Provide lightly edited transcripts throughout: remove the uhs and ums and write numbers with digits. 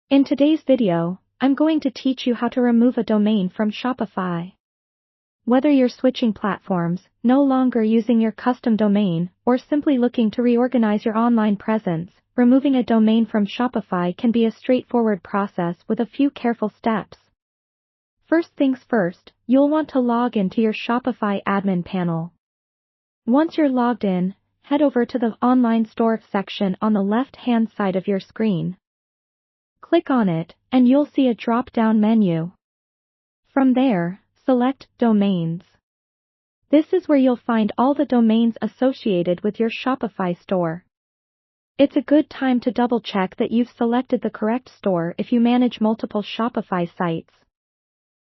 In today's video, I'm going to teach you how to remove a domain from Shopify. Whether you're switching platforms, no longer using your custom domain, or simply looking to reorganize your online presence, removing a domain from Shopify can be a straightforward process with a few careful steps. First things first, you'll want to log into your Shopify admin panel. Once you're logged in, head over to the Online Store section on the left-hand side of your screen. Click on it, and you'll see a drop-down menu. From there, select Domains. This is where you'll find all the domains associated with your Shopify store. It's a good time to double-check that you've selected the correct store if you manage multiple Shopify sites.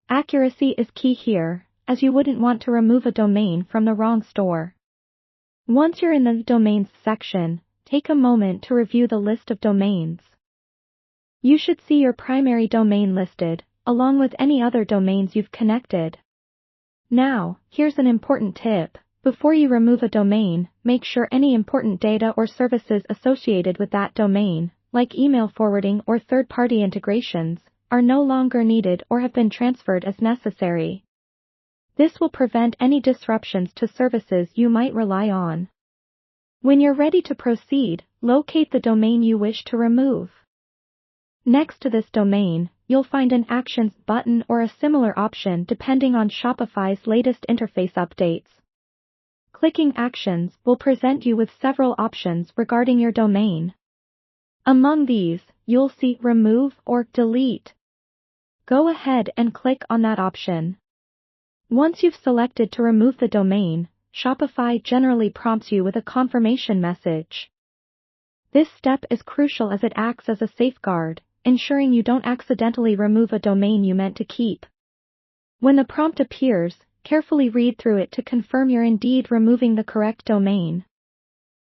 Accuracy is key here, as you wouldn't want to remove a domain from the wrong store. Once you're in the Domains section, take a moment to review the list of domains. You should see your primary domain listed, along with any other domains you've connected. Now, here's an important tip. Before you remove a domain, make sure any important data or services associated with that domain, like email forwarding or third-party integrations, are no longer needed or have been transferred as necessary. This will prevent any disruptions to services you might rely on. When you're ready to proceed, locate the domain you wish to remove. Next to this domain, you'll find an Actions button or a similar option depending on Shopify's latest interface updates. Clicking Actions will present you with several options regarding your domain. Among these, you'll see Remove or Delete. Go ahead and click on that option. Once you've selected to remove the domain, Shopify generally prompts you with a confirmation message. This step is crucial as it acts as a safeguard, ensuring you don't accidentally remove a domain you meant to keep. When the prompt appears, carefully read through it to confirm you're indeed removing the correct domain.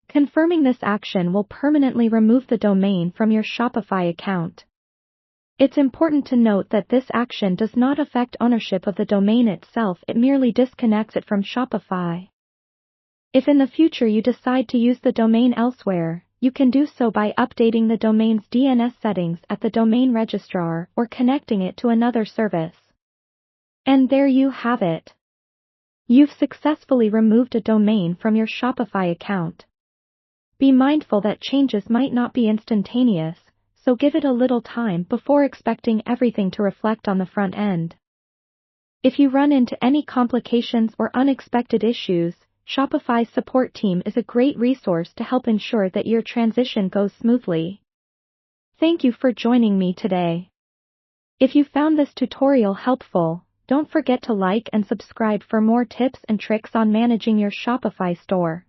Confirming this action will permanently remove the domain from your Shopify account. It's important to note that this action does not affect ownership of the domain itself, it merely disconnects it from Shopify. If in the future you decide to use the domain elsewhere, you can do so by updating the domain's DNS settings at the domain registrar or connecting it to another service. And there you have it. You've successfully removed a domain from your Shopify account. Be mindful that changes might not be instantaneous, so give it a little time before expecting everything to reflect on the front end. If you run into any complications or unexpected issues, Shopify's support team is a great resource to help ensure that your transition goes smoothly. Thank you for joining me today. If you found this tutorial helpful, don't forget to like and subscribe for more tips and tricks on managing your Shopify store.